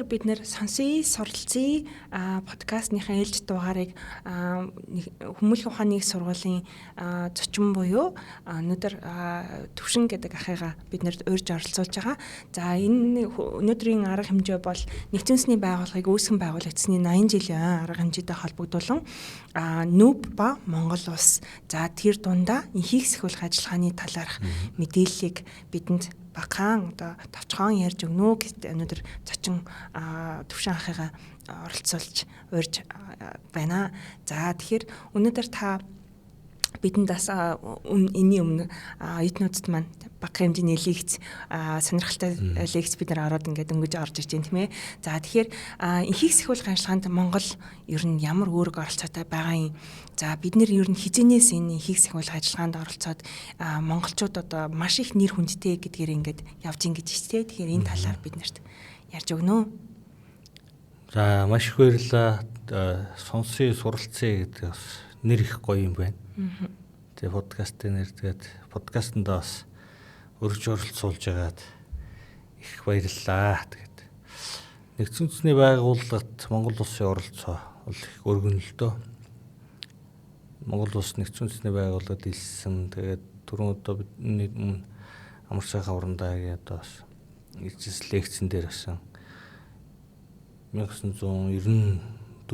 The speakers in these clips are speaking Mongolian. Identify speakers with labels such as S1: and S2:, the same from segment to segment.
S1: бид нэр сонсъё суралцъя подкастныхаа ээлж дугаарыг хүмүүнлэгийн ухааны их сургуулийн зочин буюу өнөөдөр Төвшин гэдэг ахыгаа бид нэр урьж оролцуулж байгаа. За энэ өнөөдрийн арга хэмжээ бол Нэгдсэн үндэсний байгууллагыг үүсгэн байгуулагдсны 80 жилийн арга хэмжээтэй холбогдуулан НҮБ ба Монгол улс за тэр дундаа энхийг сахиулах ажиллагааны талаарх мэдээллийг бидэнд багахан одоо товчхон ярьж өгнө гэдэг өнөөдөр зочин Төвшин ахыгаа оролцуулж урьж байна. За тэгэхээр өнөөдөр та бидэнд бас энэний өмнө эднүүдд маань бага хэмжээний лекц сонирхолтой лекц бид нар ороод ингээд өнгөж орж ирж байна тийм ээ. За тэгэхээр энхийг сахиулах ажиллагаанд Монгол ер нь ямар үүрэг оролцоотой байгаа юм. За бид нэр ер нь хизэнээс энэ энхийг сахиулах ажиллагаанд оролцоод монголчууд одоо маш их нэр хүндтэй гэдгээр ингээд явж ин гэж тийм. Тэгэхээр энэ талаар бид нарт ярьж өгнө.
S2: За маш их баярлалаа. Сонсъё суралцъя гэдэг бас нэр их гоё юм байна. Тэгээ подкастын нэр тэгээд подкастт бас өргөж оролцуулж байгаад их баярлалаа. Тэгээд Нэгдсэн үндэсний байгууллагад Монгол улсын оролцоо бол их өргөнөлтөө. Монгол улс Нэгдсэн үндэсний байгууллагад илсэн. Тэгээд түрүүн одоо бидний амар сайхан урандаагийн одоо бас ижил лекцэн дээр басан 1994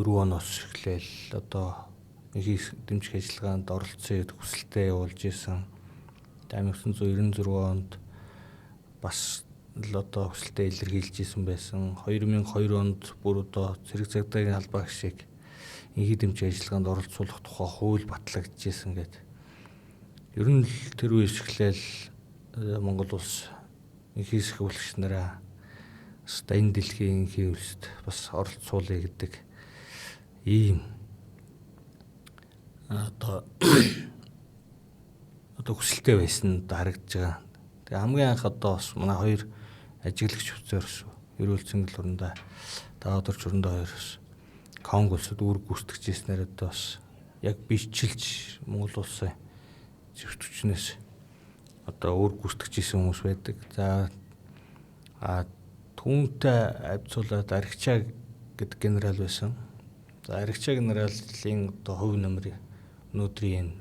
S2: оноос эхлээл одоо энхийг дэмжих ажиллагаанд оролцсон хүсэлтэд явуулж исэн. 1996 онд бас л одоо хүсэлтэд илэрхийлж исэн байсан. 2002 онд бүр одоо цэрэг цагдаагийн албаа гишийг энхийг дэмжих ажиллагаанд оролцуулах тухай хууль батлагдчихсэн гэдэг. Ер нь л тэр үеэс эхлээл Монгол улс энхийг сахиулагч нараа энэ дэлхийн энхийг үлсэд бас оролцуулъя гэдэг ийм одоо хүсэлтэй байсан харагдаж байгаа. Тэгээ хамгийн анх одоо бас манай хоёр ажиглагч офицер ус эрүүл цэнгэл урандаа даадорч урандаа хоёр ус Конго улсад үүрэг гүйцэтгэж ирснээр одоо бас яг бичилж Монгол улсын зөвтгчнээс одоо үүрэг гүйцэтгэж ирсэн хүмүүс байдаг. За түүнтэй авцуулаад Аригчаа гэдэг генерал байсан. За Аригчаа генералын одоо хувь нэмрийг өнөөдрийн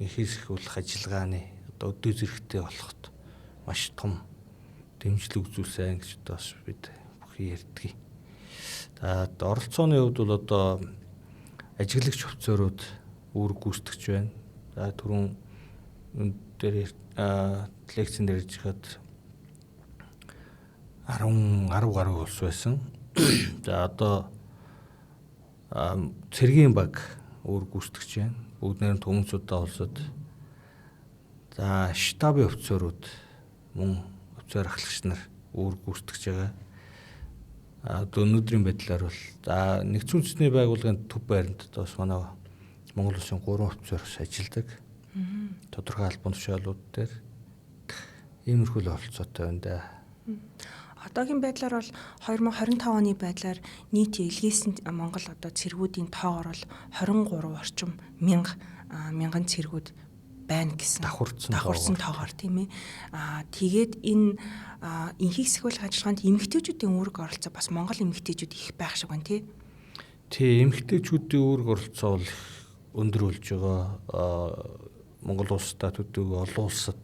S2: энхийг сахиулах ажиллагааны одоо өдөө зэрэгтэй болоход маш том дэмжлэг үзүүлсэн гэж одоо бас бид бүхий ярьдаг. За оролцооны хувьд бол одоо ажиглагч офицерууд үүрэг гүйцэтгэж байна. За түрүүн дээр лекцэн дээр иржэхэд 10 гаруй улс байсан. За одоо цэргийн баг үүрэг гүйцэтгэж байна. Бүгд нэр төмөнцөдөө улсад. За штабын офицерууд мөн офицер ахлагч нар үүрэг гүйцэтгэж байгаа. Өнөөдрийн байдлаар бол за Нэгдсэн үндэсний байгууллагын төв байранд бас манай Монгол улсын 3 офицер ажилладаг. Тодорхой албан тушаалууд дээр иймэрхүү л оролцоотой байна да.
S1: Одоогийн байдлаар бол 2025 оны байдлаар нийт илгээсэн Монгол одоо цэргүүдийн тоогоор бол 23 орчим мянган цэргүүд байна гэсэн давхурсан тоогоор тийм ээ. Тэгээд энэ энхийг сахиулах ажиллагаанд эмэгтэйчүүдийн үүрэг оролцоо бас Монгол эмэгтэйчүүд их байх шиг байна тий.
S2: Тий, эмэгтэйчүүдийн үүрэг оролцоо бол өндөр болж байгаа. Монгол улстай төдийгүй олон улсад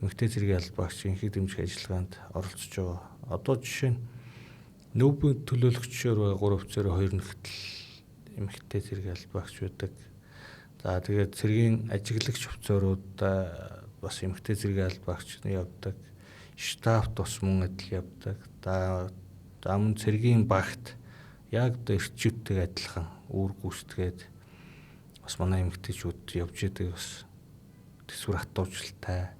S2: эмэгтэй цэргийн албаагч энхийг дэмжих ажиллагаанд оролцож байгаа. Одоо жишээ нь НҮБ-ийн төлөөлөгчөөр байгаа 3 офицерын 2 нэгтэл эмэгтэй цэргийн албаагч байдаг. За тэгээд цэргийн ажиглагч офицерууд бас эмэгтэй цэргийн албаагч явдаг. Штабт бас мөн адил явдаг. За мөн цэргийн багт яг одоо эрчүүдтэй адилхан үүрэг гүйцэтгээд бас манай эмэгтэйчүүд явж идэг бас төсвөр хатуужлалтай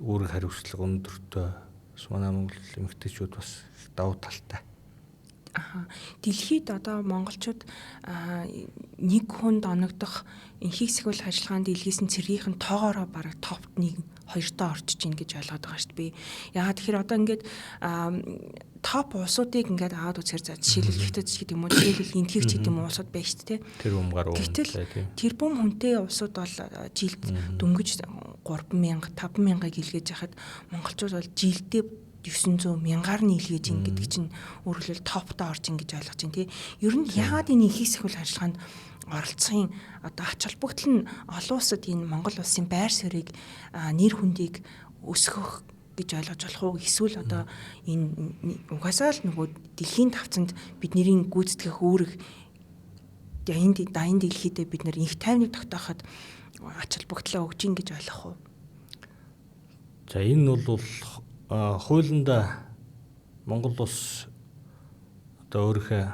S2: үүрэг хариуцлага өндөртэй бас манай Монгол эмэгтэйчүүд бас давуу талтай.
S1: Дэлхийд одоо монголчууд нэг хүнд оногдох энхийг сахиулах ажиллагаанд илгээсэн цэргийнхэн тоогоороо бараг топт 1 2-тоо орчиж ийн гэж ойлгоод байгаа шүү дээ би. Яагаад тэгэхээр одоо ингээд топ улсуудыг ингээд аваад үзэхээр за жишээлбэл Хятад гэдэг юм уу жишээлбэл Индийч гэдэг юм уу улсууд байна шүү дээ.
S2: Тэр бумгаар
S1: гэтэл тэр бум хүнтэй улсууд бол жилд дөнгөж 3,000 5,000-ыг илгээж яхад монголчууд бол жилдээ 900 мянгаар нийлгээж ин гэдэг чинь өөрөлдөл топтой орж ин гэж ойлгож байна тий. Ер нь яагаад энэ ихийг сахиул ажиллагаанд оролцохын одоо ач холбогдол нь олон улсад энэ Монгол улсын байр суурийг нэр хүндийг өсгөх гэж ойлгож болох уу? Эсвэл одоо энэ угаасаа л нөгөө дэлхийн тавцанд бидний гүйцэтгэх үүрэг энд дайны дэлхийдээ бид нэр их тайвныг тогтооход ач холбогдлоо өгж ин гэж ойлгох уу?
S2: За энэ бол хуулиндаа Монгол улс одоо өөрийнхөө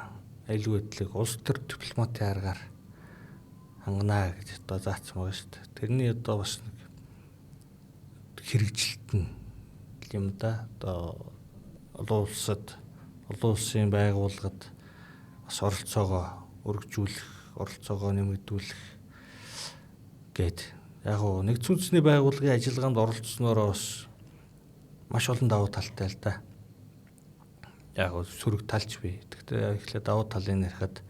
S2: аюулгүй байдлыг улс төр дипломатын аргаар хангана гэж одоо заасан байгаа шүү дээ. Тэрний одоо бас нэг хэрэгжилт нь юм да. Одоо олон улсын байгууллагад бас оролцоогоо өргөжүүлэх, оролцоогоо нэмэгдүүлэх гээд яг нь нэгдсэн үндэсний байгууллагын ажиллагаанд оролцсноороо бас маш олон давуу талтай л да. Яг нь сөрөг талч бий. Гэхдээ эхлээд давуу талын ярихад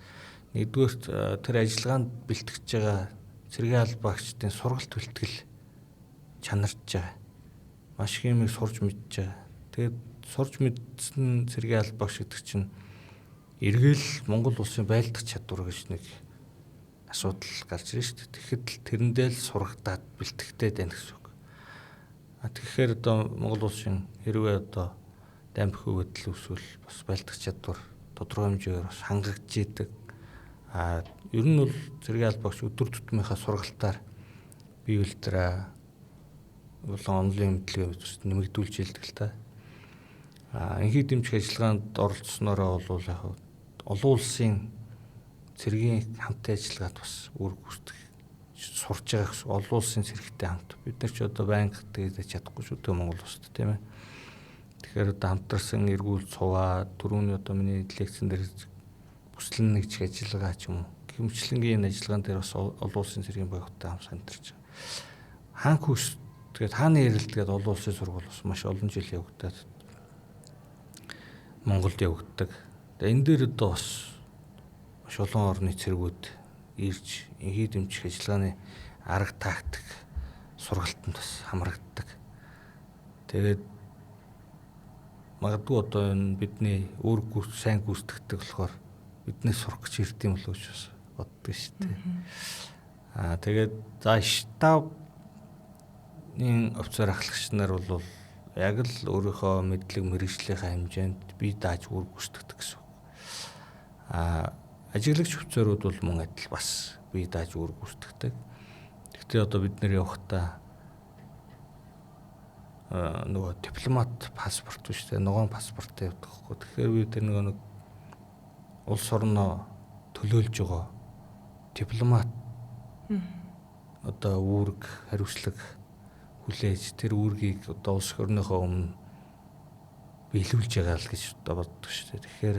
S2: нэгдүгээр тэр ажиллагаанд бэлтгэж байгаа цэргийн албаагчдын сургалт бэлтгэл чанарч байгаа. Маш их юмыг сурж мэдж байгаа. Тэгээд сурж мэдсэн цэргийн албаагч гэдэг чинь эргэл Монгол улсын байлдах чадвар гэж нэг асуудал гарч ирж шүү дээ. Тэгэхэд л тэрэндээ л сургатаад бэлтгэхтэй байна гэсэн үг. Тэгэхээр одоо Монгол улсын хэрвээ одоо дампих өгөгдөл үүсвэл бас байлдах чадвар тодорхой хэмжээгээр бас хангагдж идэг. Ер нь бол цэргийн албаагч өдөр тутмынхаа сургалтаар бие үлдэрээ болон онлайн мэдлэгээ нэмэгдүүлж илдэг л та. Энхийг дэмжих ажиллагаанд оролцсноороо бол яг олон улсын цэргийн хамтын ажиллагаанд бас үр гүйцэтгэх сурж байгаа гэсэн олон улсын цэрэгтэй хамт. Бид нар ч одоо байнга тэгээд чадахгүй шүү дээ Монгол улсад тийм ээ. Тэгэхээр одоо хамтарсан эргүүл цуваа түрүүний одоо миний лекцэн дээр бүслэн нэгж ажиллагаа ч юм уу. Гэмчлэнгийн ажиллагаан дээр бас олон улсын цэргийн байгууллагатай хамт хамтарч байгаа. Хаан күс тэгээд хааны ярилгээд олон улсын сургууль бас маш олон жил явагдаад Монголд явагддаг. Тэгээд энэ дээр одоо бас маш олон орны цэргүүд ирж энхийг дэмжих ажиллагааны арга тактик сургалтанд бас хамрагддаг. Тэгээд магадгүй одоо энэ бидний өөр сайн гүйцэтгэдэг болохоор биднээс сурах гэж ирд юм болов уу гэж боддог шүү дээ. Тэгээд за штабын офицер ахлагч нар бол яг л өөрийнхөө мэдлэг мэргэжлийнхаа хэмжээнд бие дааж үр гүйцэтгэдэг гэсэн. Ажиглагч офицерууд бол мөн адил бас бие дааж үр гүйцэтгэдэг. Гэхдээ одоо бид нэр явахдаа нөгөө дипломат паспорт биш үү? Ногоон паспорттай явдаг хгүй. Тэгэхээр бид тэр нэг улс орноо төлөөлж байгаа дипломат одоо үүрэг хариуцлага хүлээж тэр үүргийг одоо улс орныхоо өмнө биелүүлж байгаа л гэж одоо боддог шүү дээ. Тэгэхээр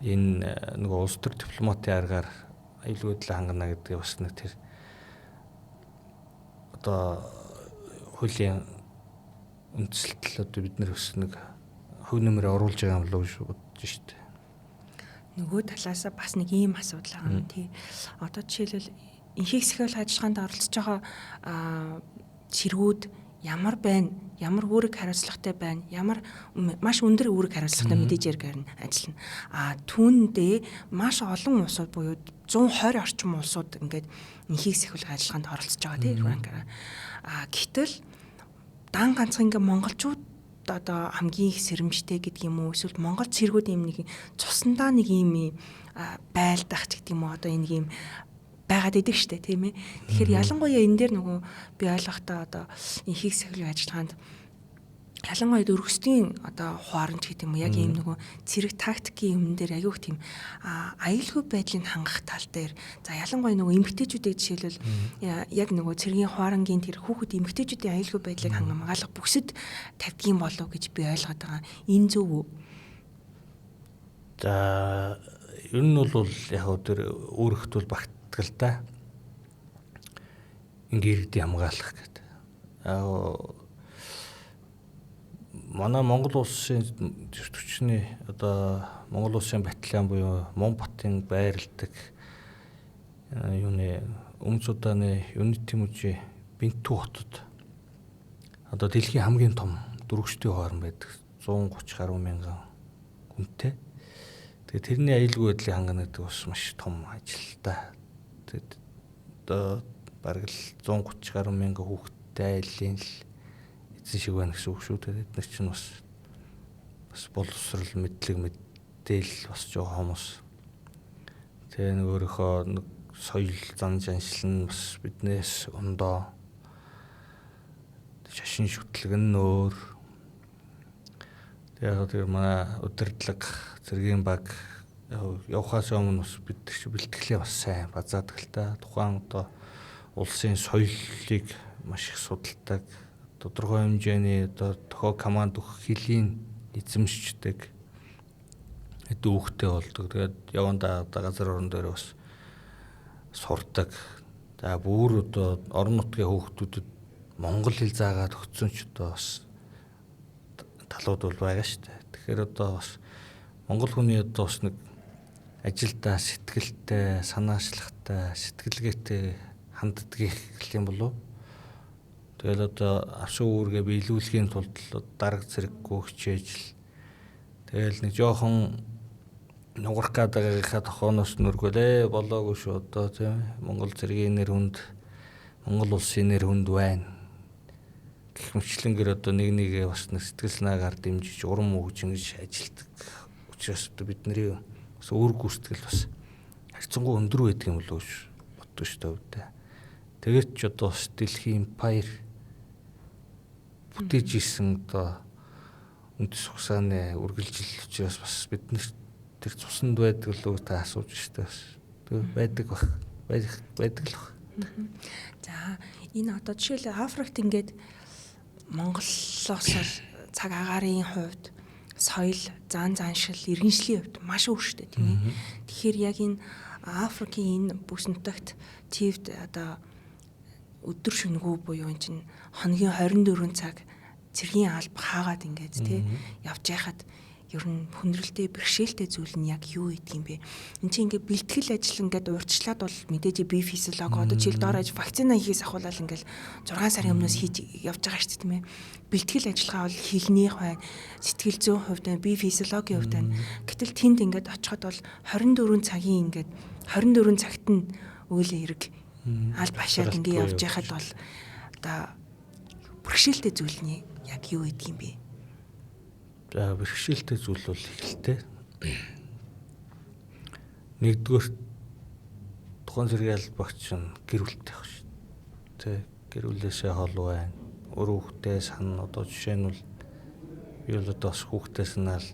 S2: энэ нөгөө улс төр дипломатын аргаар аюулгүй байдлаа хангана гэдэг бас нэг тэр одоо хуулийн үндсэлтэл одоо бид нэр бас нэг хөв нэмрээ оруулж байгаа юм болов уу бодож штэ.
S1: Нөгөө талаасаа бас нэг ийм асуудал байгаа юм тий. Одоо жишээлбэл энхийг сахиул ажиллагаанд оролцож байгаа цэргүүд ямар байна, ямар үүрэг хариуцлагатай байна, ямар маш өндөр үүрэг хариуцлагатай мэдээж яргаар нь ажиллана. Түүндээ маш олон улсууд буюу 120 орчим улсууд ингээд энхийг сахиулах ажиллагаанд оролцож байгаа тийм ранкаараа. Гэтэл дан ганцхан ингээд монголчууд одоо хамгийн их сэрэмжтэй гэдэг юм уу, эсвэл монгол цэргүүд юм нэг цусандаа нэг юм байлдах гэдэг юм уу, одоо энэ нэг юм байгаад идэг штэ тийм ээ. Тэгэхээр ялангуяа энэ дээр нөгөө би ойлгохтой одоо энхийг сахиулах ажиллагаанд ялангуяа дөрвөсдийн одоо хуаранч гэдэг юм уу, яг ийм нөгөө цэрэг тактикийн юм дээр аяух тийм аюулгүй байдлыг хангах тал дээр за ялангуяа нөгөө эмэгтэйчүүдийг жишээлбэл яг нөгөө цэргийн хуарангийн тэр хүүхэд эмэгтэйчүүдийн аюулгүй байдлыг хамгаалах бүсэд тавьдгийм болов гэж би ойлгоод байгаа. Энэ зөв үү?
S2: За ер нь бол яг тэр өөрөختөл багт л да. Ингээд хамгаалах гэдэг. Манай Монгол улсын төвчний одоо Монгол улсын батальон буюу Монбатын байрладаг юуны Өмнөд Суданы Юнити мужи Бинту хотод одоо дэлхийн хамгийн том дөрвөчтэй хоорон байдаг. 130 гаруй мянган хүнтэй. Тэгээ тэрний аюулгүй байдлыг хангана гэдэг бас маш том ажил та. Тэгээд одоо бараг л 130 гаруй мянган хүүхэдтэй айлын л эзэн шиг байна гэсэн үг шүү. Тэгээд бид нар чинь бас боловсрал мэдлэг мэдээлэл бас жоо хүмүүс. Тэгээ нэг өөрийнхөө нэг соёл зан жаншил нь бас биднээс ондоо шашин шүтлэг нь өөр. Тэгээ манай удирдлага зэргийн баг явахаас өмнө бас бид бэлтгэлээ бас сайн базаадаг л та. Тухайн одоо улсын соёлыг маш их судалдаг. Тодорхой хэмжээний одоо тохио команд өгөх хилийн эзэмшдэг. Дүүхтэй болдог. Тэгээд явандаа газар орон дээр бас сурдаг. За бүр одоо орон нутгийн хүүхдүүдэд монгол хэл заагаад өгсөн ч одоо бас талууд бол байгаа шүү дээ. Тэгэхээр одоо бас монгол хүний одоо бас нэг ажилдаа сэтгэлтэй, санаачлагтай, сэтгэлгээтэй ханддаг гэх юм болов. Тэгэл одоо авшиг үүргээ биелүүлэхийн тулд дарга зэрэггүй хичээж л тэгэл нэг жоохон нугарах гадагийнхаа тохооноос нүргөлээ болоогүй шүү одоо тийм Монгол зэргийн нэр хүнд Монгол улсын нэр хүнд байна. Гэх мэтлэнгээр одоо нэгээ бас нэг сэтгэл санаагаар дэмжиж урам өгж ингэж ажилтдаг. Учираас одоо бидний бас өөр гүйцэтгэл бас харьцангуй өндөр байдаг юм болов уу боддог шүү дээ. Тэгээд ч одоо бас дэлхийн эмпайр бүтээж исэн одоо үндэс ухааны үргэлжил учраас бас бид нар тэр цуснд байдаг л үү та асууж штэ бас. Тэг байдаг л баг.
S1: За энэ одоо жишээлбэл Африкт ингээд Монголоос цаг агаарын хувьд соёл, зан заншил, иргэншлийн хувьд маш өөрчлөлттэй тийм ээ. Тэгэхээр яг энэ Африкийн энэ бүс нутагт TVд одоо өдөр шөнөгүй буюу энэ чинь хоногийн 24 цаг цэргийн алба хаагаад ингээд тий явж байхад ер нь хүндрэлтэй бэрхшээлтэй зүйл нь яг юу гэдэг юм бэ? Энд чинь ингээд бэлтгэл ажил ингээд урьдчилаад бол мэдээж бие физиологи одоо жил доор аж вакцина хийхээс ахуулаад ингээд 6 сарын өмнөөс хийж явж байгаа шүү дээ тийм ээ. Бэлтгэл ажиллагаа бол хэлнийх бай, сэтгэл зүйн хувьд бай, бие физиологийн хувьд бай. Гэтэл тэнд ингээд очиход бол 24 цагийн ингээд 24 цагт нь үйл хэрэг аль башаад ингээд явж байхад бол одоо бэрхшээлтэй зүйл нь яг юу гэдэг юм бэ?
S2: За бэрхшээлтэй зүйл бол ихэлтэй. Нэгдүгээр тухайн зэргийн албагч нь гэр бүлтэй байх шүү. Тэ гэр бүлээсээ хол байна. Өөр хүүхдээ сан одоо жишээ нь бол би бол одоо бас хүүхдээ санаал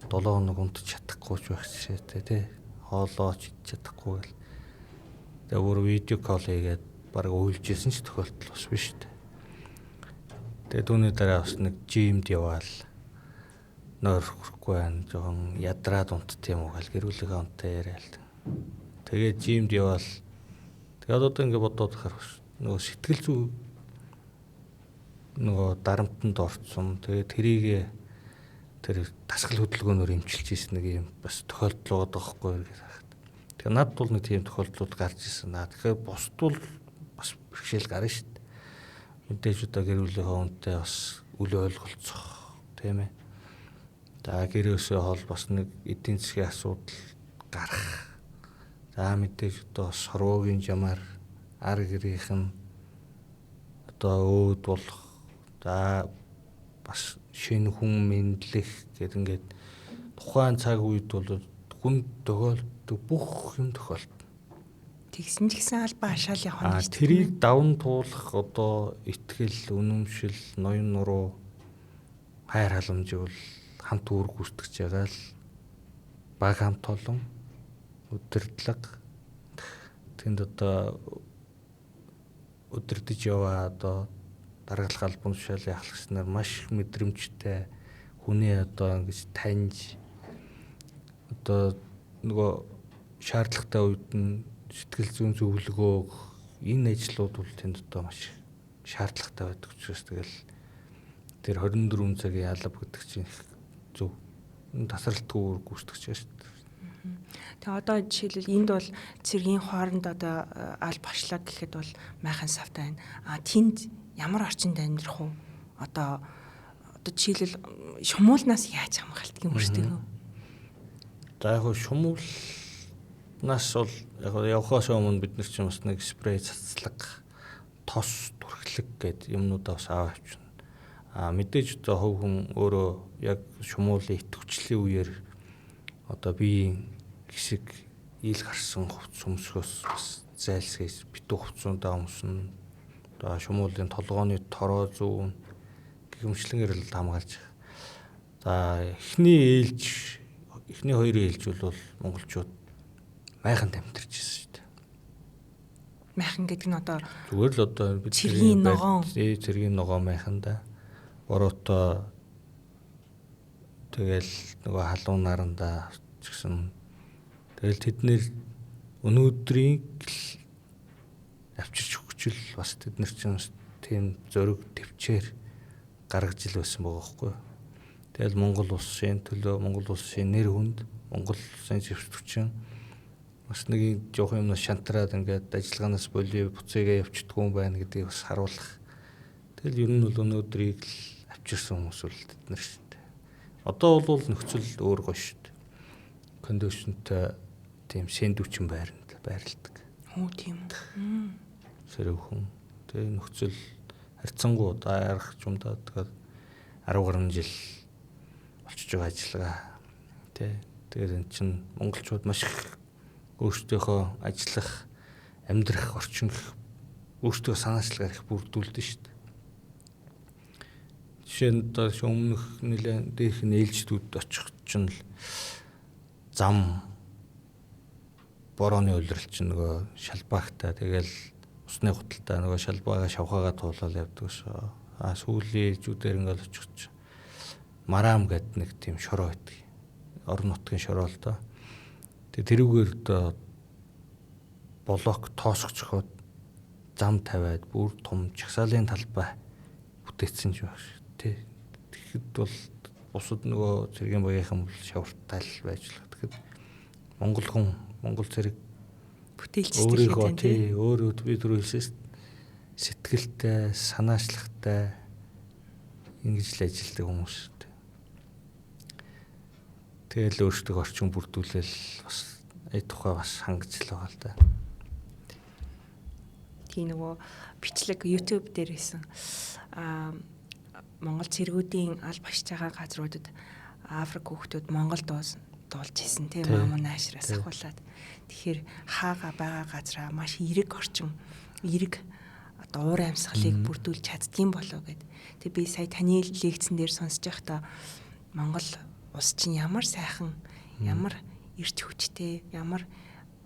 S2: 7 хоног унтаж чадахгүй ч байх жишээтэй тий. Хоолооч чадахгүй гэл. Тэгээ өөр видео кол хийгээд баг уйлжсэн ч тохиолдол бас биш үү. Тэгээ түүний дараа бас нэг жимд яваал нойр хүрхгүй байна. Жохон ядраад унтт юм уу гэл гэр бүлийнхээ онтой яриад. Тэгээд жимд яваал. Тэгээд одоо ингэ бодоод харах нөгөө сэтгэл зүй нөгөө дарамтанд орцсон. Тэгээд тэрийг тэр тасгал хөдөлгөөнөөр эмчилж ийсэн нэг юм бас тохиолдол байгаа байхгүй юу гэж харахад. Тэгэхээр над бол нэг тийм тохиолдлууд гарч ирсэн. Тэгэхээр бусд бол бас бэрхшээл гарна шүү дээ. Мэдээж одоо гэр бүлийнхээ хүнтэй бас үл ойлголцох тийм ээ. За гэрээсээ хол бас нэг эдийн засгийн асуудал гарах. За мэдээж одоо сорвогийн жамаар ар гэрийнх нь одоо өөд болох. За бас шинэ хүн мэдлэх гэдэг ингээд тухайн цаг үед бол хүн тохиолддог бүх юм тохиолдно.
S1: Тэгсэн ч гэсэн албан ашаал явах
S2: нь. Тэрийг даван туулах одоо итгэл, үнэмшил, ноён нуруу хайр халамжуул хамт үүрэг гүйцэтгэж байгаа л баг хамт олон удирдлага тэнд одоо удирдах яваа одоо даргалах албан тушаалын ахлагч нар маш мэдрэмжтэй хүний одоо ингэж таньж одоо нөгөө шаардлагатай үед нь сэтгэл зүйн зөвлөгөө энэ ажлууд бол тэнд одоо маш шаардлагатай байдаг учраас тэгэл тэр 24 цагийн алба гэдэг чинь зөв тасралтгүй үүрэг гүйцэтгэж байгаа шүү дээ.
S1: Тэгээ одоо жишээлбэл энд бол цэргийн хооронд одоо аль башлаг гэхэд бол майхан савтай байна. А тэнд ямар орчинд амьдрах уу? Одоо одоо жишээлбэл шумуулнаас яаж хамгаалдаг юм өөртөө?
S2: За яг шумуулнаас бол яг явахаас өмнө бид нар чинь бас нэг спрей цацлаг, тос, түрхлэг гэдэг юмнуудаа бас аваа авчихна. Мэдээж одоо хөв хүн өөрөө яг шумуулын идэвхжлийн үеэр одоо биеийн хэсэг ил гарсан хувцс өмсгөөс бас зайлсхийс битүү хувцсуудаа өмснө. Одоо шумуулын толгооны тороо зүүн гэмшлэнгээр л хамгаалж байгаа. За эхний хоёрын ээлж бол монголчууд майхан тамтарч ирсэн шүү дээ.
S1: Майхан гэдэг нь одоо
S2: зүгээр л одоо бид цэргийн ногоон майхан да. Бороотой тэгэл нөгөө халуун наранда ч гэсэн тэгэл тэднэр өнөөдрийг авчирч өгчл бас тэднэр чинь тийм зөрөг төвчээр гаргаж ил байсан байгаа байхгүй. Тэгэл Монгол улсын төлөө, Монгол улсын нэр хүнд, Монгол улсын зэвсэгчин бас нэг жоох юмнаас шантраад ингээд ажиллагаанаас болио буцаагаа явчихдгүй байна гэдгийг бас харуулах. Тэгэл ер нь бол өнөөдрийг л авчирсан хүмүүс бол тэднэр шүү дээ. Одоо бол нөхцөл өөр гоё шүү дээ. Кондишнтэй тийм сэндвчин байрладаг.
S1: Хөө тийм үү.
S2: Сэрүүхэн. Тэгээ нөхцөл харьцангуй дарах юмдаа тэгээд 10 гаруй жил болчихж байгаа ажиллагаа. Тэгээд энэ чинь монголчууд маш их өөрсдийнхөө ажиллах, амьдрах орчин өөрсдөө санаачлагаар их бүрдүүлдэг шүү дээ. Жишээ нь одоо өмнөх нэлээд дээрх нээлжтүүд очих чинь л зам борооны улирал чинь нөгөө шалбаагтай тэгэл усны гуталтай нөгөө шалбаага шавхаагаа туулаад явдаг шоо. Сүүлийн жүүдээр ингээд очихч мараам гэдэг нэг тийм шороо байдаг. Орон нутгийн шороо л доо. Тэгээ тэрүүгээр одоо блок тоосгоч хоод зам тавиад бүр том чагсаалын талбай бүтээсэн ч баг шүү. Тэгэхэд бол бусад нөгөө цэргийн багийнхан бол шавартал байж л. Тэгэхэд Монгол цэрэг
S1: бүтээлчтэй
S2: өөрөө өөрөө би түрүү хэлсэн сэтгэлтэй, санаачлагтай ингэж л ажилладаг хүмүүс. Тэгэл өөрсдөө орчин бүрдүүлэл бас тухай бас хангаж л байгаа л да.
S1: Тийм нөгөө бичлэг YouTube дээр хийсэн Монгол цэргүүдийн аль багшж байгаа газруудад Африк хүүхдүүд Монгол дуулж исэн тийм маамуу наашраас ахуулаад тэгэхээр хаага байгаа газраа маш эрэг орчин эрэг одоо уур амьсгалыг бүрдүүлж чаддгийм болов гэд. Тэг би сая таны лекцэн дээр сонсож байхдаа Монгол улс чинь ямар сайхан ямар эрч хүчтэй ямар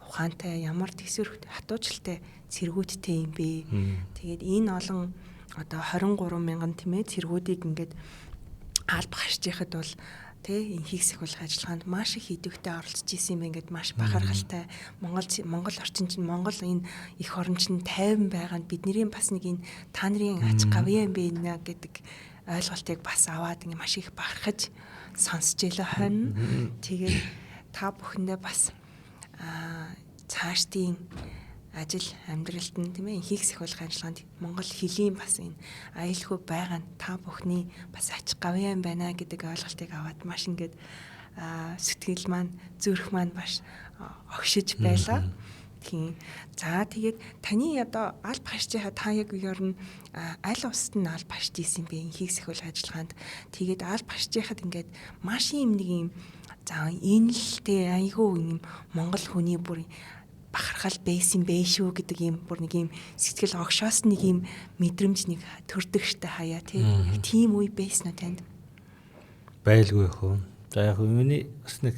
S1: ухаантай ямар төсвөр хатуужлтай цэргүүдтэй юм бэ. Тэгээд энэ олон одоо 23 мянган тийм ээ цэргүүдийг ингээд алба харьцахад бол тэ инхийг сахиулах ажиллагаанд маш их идэвхтэй оролцож исэн юм ингээд маш бахархалтай Монгол орчин чинь Монгол энэ их орн чинь тайван байгаанд бидний бас нэг энэ та нарын ач гавьяа юм байна гэдэг ойлголтыг бас аваад ингээд маш их бахархаж сонсч илээ хонь. Тэгээд та бүхэндээ бас цаашдын ажил амьдралд нь тийм ээ инхийг сахиулах ажиллагаанд Монгол хэлний бас энэ аюулгүй байгаа нь та бүхний бас ач гавьяа юм байна гэдэг ойлголтыг аваад маш ингээд сэтгэл маань зүрх маань бас огшиж байлаа. Тийм. За тэгээд таны одоо аль багшчихаа та яг ер нь аль улсад нь аль багшж исэн бэ инхийг сахиулах ажиллагаанд тэгээд аль багшчихад ингээд маш юм нэг юм за энэ л тэ айгүй юм Монгол хүний бүр бахархал байсан бэ шүү гэдэг юм бүр нэг юм сэтгэл огшоос нэг юм мэдрэмж нэг төрдөг штэ хаяа тийм үе байсан уу танд?
S2: Байлгүй хөө. За яг миний бас нэг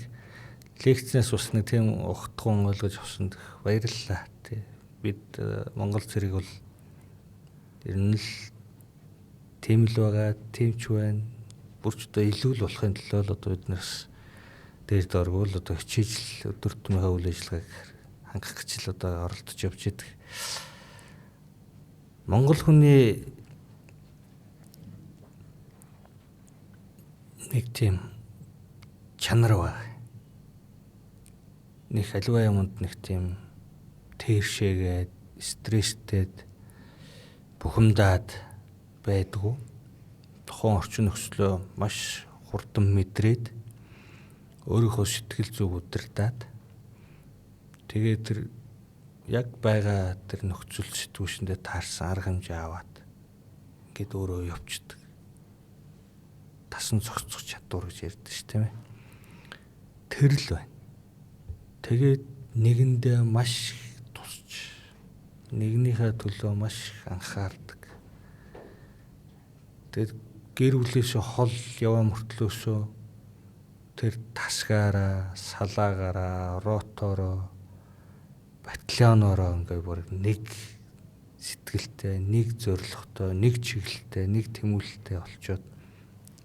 S2: лекцнээс бас нэг тийм огтхон ойлгож авсан баярлалаа тий. Бид Монгол цэрэг бол ер нь л тийм л байгаа, тийм ч байна. Бүрч одоо илүү л болохын төлөө л одоо бид нараас дээр дөрвөл одоо хичээж л өдөр тутмынхаа үйл ажиллагааг хангах гэж л одоо оролдож явж байдаг. Монгол хүний нэг тийм чанар ба нэг аливаа юмд нэг тийм тэршээгээд стресстэд бухимдаад байдгүй тухайн орчин нөхцлөө маш хурдан мэдрээд өөрийнхөө сэтгэл зүг удирдаад тэгээд тэр яг байгаа тэр нөхцөл сэтгүүлшэндээ таарсан арга хэмжээ аваад ингээд өөрөө явчихдаг. Тасан зохицох чадвар гэж ярьдаг ш тийм ээ. Тэр л байна. Тэгээд нэгэндээ маш тусч нэгнийхээ төлөө маш их анхаардаг. Тэгээд гэр бүлээс хол яваа мөртлөөсөө тэр тасгаараа, салаагаараа, ротороо, батальоноороо ингээ бүр нэг сэтгэлтэй, нэг зоригтой, нэг чиглэлтэй, нэг тэмүүлэлтэй олцоод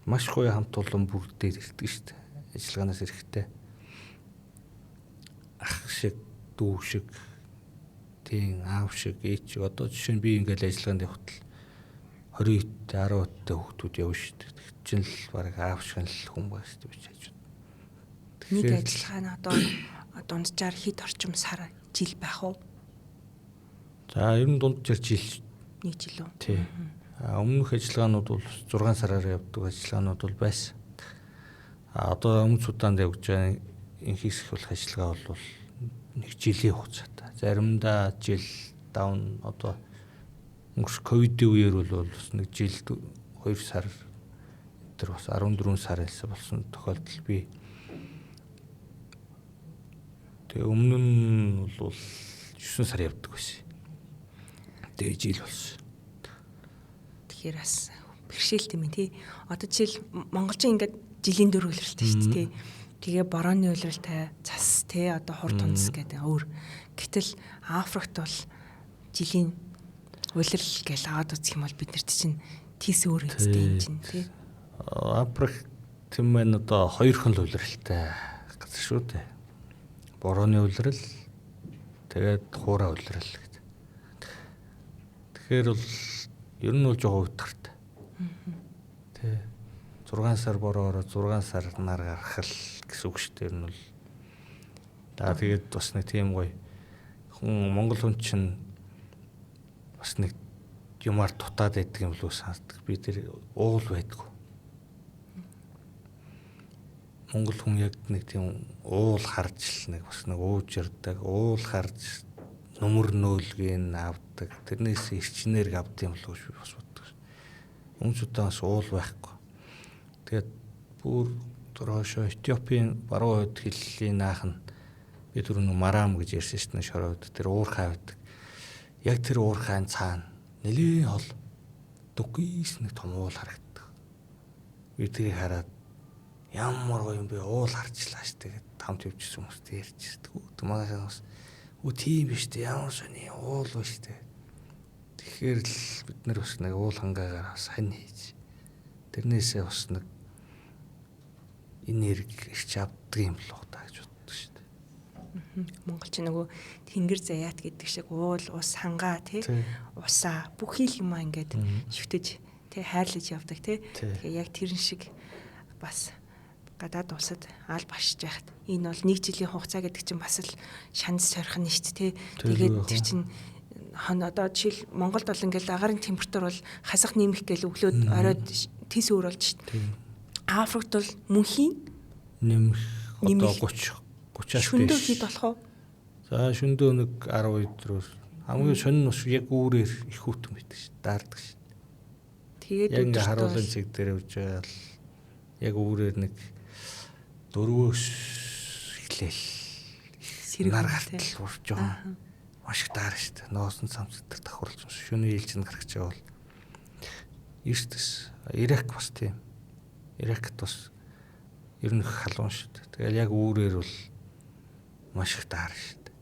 S2: маш гоё хамт олон бүрдээд ирдэг шүү дээ. Ажиллагаанаас эрэхтэй. Ах шиг, дүү шиг, тийм аав шиг, ээж шиг. Одоо жишээ нь би ингээл ажиллагаанд явхад 20-т 10-т хүүхдүүд явна шүү дээ. Тэг чинь л баг аав шиг л хүн байна шүү дээ би чаж.
S1: Нэг ажиллагаа нь одоо дунджаар хэд орчим сар жил байх уу?
S2: За ер нь дунджаар жил.
S1: Нэг жил үү?
S2: Тий. Өмнөх ажиллагаанууд бол 6 сараар явдаг ажиллагаанууд бол байсан. Одоо өмнө Суданд явж байгаа инхийсэх болох ажиллагаа бол 1 жилийн хугацаатай. Заримдаа жил даун одоо өнгөрс ковидын үеэр бол бас 1 жил 2 сар тэр бас 14 сар хэлсэн болсон тохиолдол бий. Тэгээ өмнө нь бол 9 сар явдаг байсан. Тэгээ жил болсон.
S1: Тэгэхээр бас бэрхшээлтэй юм тий. Одоо жишээл монголчин ингээд жилийн 4 улиралтай шүү дээ тий. Тэгээ борооны улиралтай цас тий одоо хурд тунц гэдэг өөр. Гэтэл Африкт бол жилийн улирал гэж аваад үзэх юм бол бид нар чинь тийс өөр үстэй юм чинь тий.
S2: Африк тийм ээ одоо хоёрхан л улиралтай газар шүү дээ. Борооны улирал тэгээд хуурай улирал гэдэг. Тэгэхээр бол ер нь бол жоо утгартай. Тэ 6 сар бороо ороод 6 сар нар гарах л гэсэн үг шүү дээ. Ер нь бол тэгээд бас нэг тийм гоё хүн монгол хүн чинь бас нэг юмар дутаад байдаг юм лүү сонсдог. Би тэр уул байдгүй. Монгол хүн яг нэг тийм уул харж л нэг бас нэг ууж ярддаг, уул харж нөмөр нөөлгийг авдаг. Тэрнээс эрчнээр авд юм лүү би бас боддог. Өмнөдөөс уул байхгүй. Тэгээд бүр дөрөөшөө Этиопийн баруун хойд хэллийн наах нь би түрүүн марам гэж ярьсан шүү дээ шороод тэр уурхай байдаг. Яг тэр уурхайн цаана нэлээд хол дүггийс нэг том уул харагддаг. Би тэрийг хараад ямар гоё юм бэ уул харчлаа ш тэгээд хамт явчихсан хүмүүстэй ярьчихдаг. Тэмээсээ бас үу тийм биш дээ ямар сони уул биш дээ. Тэгэхээр л бид нар бас нэг уул хангаагаар бас хань хийж тэрнээсээ бас нэг энерги ирч авдаг юм л уу та гэж боддог ш дээ.
S1: Монгол ч нөгөө тэнгэр заяат гэдэг шиг уул ус хангаа тий усаа бүхий л юмаа ингээд шүтэж тий хайрлаж явдаг тий. Тэгээ яг тэрэн шиг бас гадаад улсад аль башиж яхад энэ бол 1 жилийн хугацаа гэдэг чинь бас л шанд сорих нь шүү дээ тий. Тэгээд тэр чинь одоо жишээл Монголд бол ингээл агаарын температур бол хасах нэмэх гээл өглөөд оройд тийс өөр болж шүү дээ. Африкт бол мөнхийн
S2: нэмэх одоо 30-аас
S1: шөндөө хэд болох вэ?
S2: За шөндөө нэг 10 өдрөөс хамгийн сонин ус яг үүрээр их хүтэн байдаг шүү. Даардаг шүү. Тэгээд яг харуулын цэг дээр явж байгаа л яг үүрээр нэг 4-өөс эхлээл сэрэг гаргалтал урж байгаа. Маш их даар шүү дээ. Ноосон цамц дээр давхарлж шөнийн ээлжинд гарч байгаа бол эрдэс Ирак бас тийм. Иракт бас ер нь халуун шүү дээ. Тэгэл яг үүрээр бол маш их даар шүү дээ.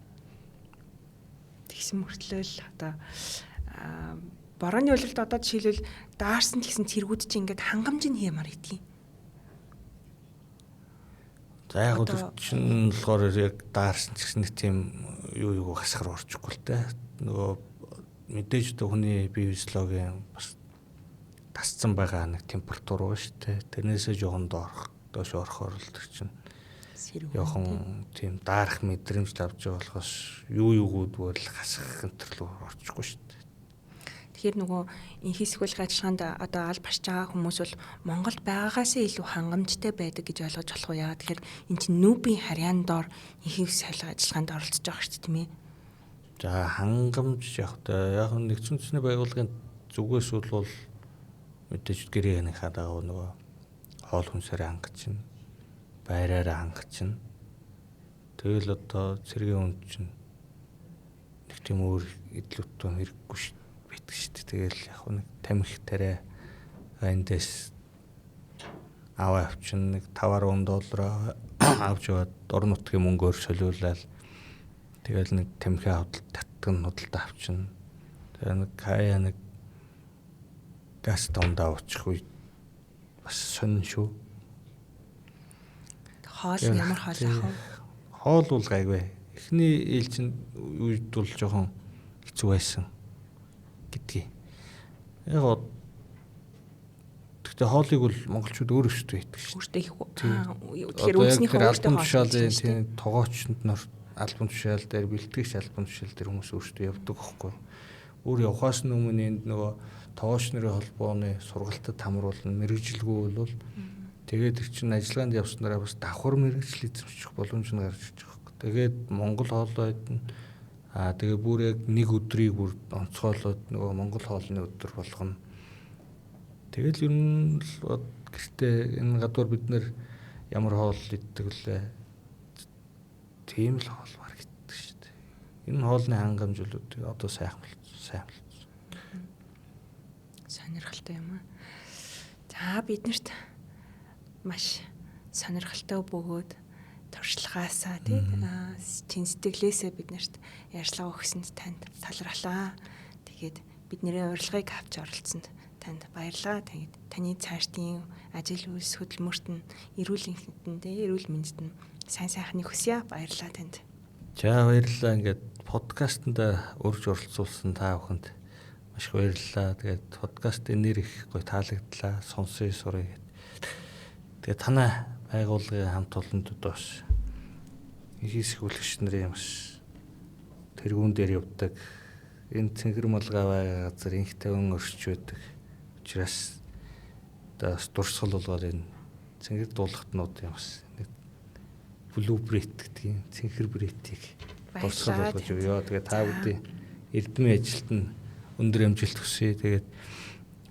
S1: Тэгсэн мөртлөө л одоо борооны улиралд одоо жишээлбэл даарсан гэсэн цэргүүд чинь ингээд хангамж нь хиймаар идэх юм.
S2: За яг үгүй чинь болохоор яг даарсан ч гэсэн нэг тийм юу хасгаар орчихгүй л дээ. Нөгөө мэдээж одоо хүний бие физиологийн бас тасцсан байгаа нэг температур байгаа шүү дээ. Тэрнээсээ жоохон доош орохоор л тэр чинь жоохон тийм даарах мэдрэмж авч байгаа болохоос юу юугууд бол хасах энэ төрлөө орчихгүй шүү дээ.
S1: Тэгэхээр нөгөө энхий сэтгүүлгийн ажиллагаанд одоо аль барж байгаа хүмүүс бол Монголд байгаагаас илүү хангамжтай байдаг гэж ойлгож болох уу? Яагаад тэгэхээр эн чинь нүүбийн харьяан доор энхий сэтгүүлгийн ажиллагаанд оролцож байгаа шүү дээ, тийм ээ.
S2: За хангамж яг нэгдсэн үндэсний байгууллагын зүгээс бол мэдээж гэрээний хадаа нөгөө хоол хүнсээр хангачна, байраараа хангачна. Тэгэл одоо цэргийн үнд чинь нэг тийм өөр идлүүтэн хэрэггүй байдаг шүү дээ. Тэгэл яг нэг тамхи тарай эндээс аваа авчин нэг $5-10 авч яваад орон нутгийн мөнгөөр солиулаад тэгэл нэг тамхи татган худалдаа авчин. Тэгээ нэг хаяа нэг газ томдоо авчих үе бас сонь шүү.
S1: Хоол ямар хоол яах вэ?
S2: Хоол бол гайгүй. Эхний ээлжинд үед бол жоохон хэцүү байсан гэдгийг. Яг тэгтээ хоолыг бол монголчууд өөрөөсөө хийдэг шүү.
S1: Өөртөө хийхгүй. Тэгэхээр үндснийхөө өөртөө
S2: хоол. Тийм тогоочнд альбом тушаал дээр бэлтгэгч альбом тушаал дээр хүмүүс өөртөө явдаг байхгүй. Өөр явхаас өмнө энд нөгөө тогооч нарын холбооны сургалтад хамруулна, мэрэгжилгүй бол тэгээд их чинь ажиллагаанд явснараа бас давхар мэрэгжил эзэмших боломж нь гарч ирж байгаа байхгүй. Тэгээд Монгол хоолойд нь тэгээ бүр яг нэг өдрийг бүр онцгойлоод нөгөө Монгол хоолны өдөр болгоно. Тэгэл ер нь л гэртээ энэ гадуур бид нэр ямар хоол иддэг лээ. Тийм л хоол бар гэдэг шүү дээ. Энэ хоолны хангамж бол одоо сайхан болсон.
S1: Сонирхолтой юм аа. За биднэрт маш сонирхолтой бөгөөд туршлагаасаа чин сэтгэлээсээ биднэрт ярьцлага өгсөнд танд талархлаа. Тэгээд бидний урилгыг авч оролцсонд танд баярлалаа. Тэгээд таны цаашдын ажил үйлс хөдөлмөрт нь эрүүл мэндэд нь сайн сайхныг хүсье. Баярлалаа танд.
S2: За баярлалаа. Ингээд подкастт урьж оролцуулсан та бүхэнд маш их баярлалаа. Тэгээд подкастын нэр их гоё таалагдлаа. Сонсъё сурыг. Тэгээд танай байгууллагын хамт олондод бас хийсгүүлэгч нарын бас тэргүүн дээр явдаг. Энэ цэнгэр малгай байгаа газар инхтэй өн оршиж байдаг. Учираас одоо дурсгал болгоод энэ цэнгэр дуулгатнуудын бас нэг блубрит гэдгийг цэнхэр брэйтийг дурсгал болгож өгөө. Тэгээд та бүдийн эрдмийн ажилд нь өндөр амжилт хүсье. Тэгээд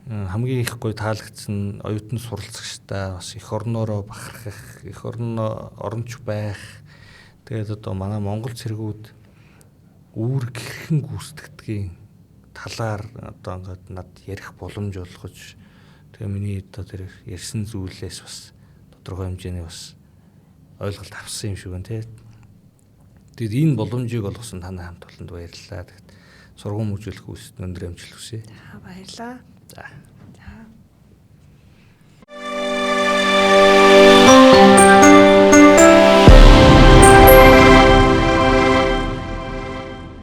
S2: хамгийн их гоё таалагдсан оюутан суралцагчдаа бас эх орноороо бахархах, эх орноо оромж байх. Тэгээд одоо манай Монгол цэргүүд үүрэг хэрхэн гүйцэтгэдгийг талаар одоо ингээд над ярих боломж олгож тэгээ миний одоо тэр ярьсан зүйлээс бас тодорхой хэмжээний бас ойлголт авсан юм шиг байна тий. Тэгээд энэ боломжийг олгосон танай хамт олонд баярлалаа. Тэгээд сургууль мөржүүлэх үүсэнд өндөр амжилт хүсье.
S1: Баярлалаа.
S2: За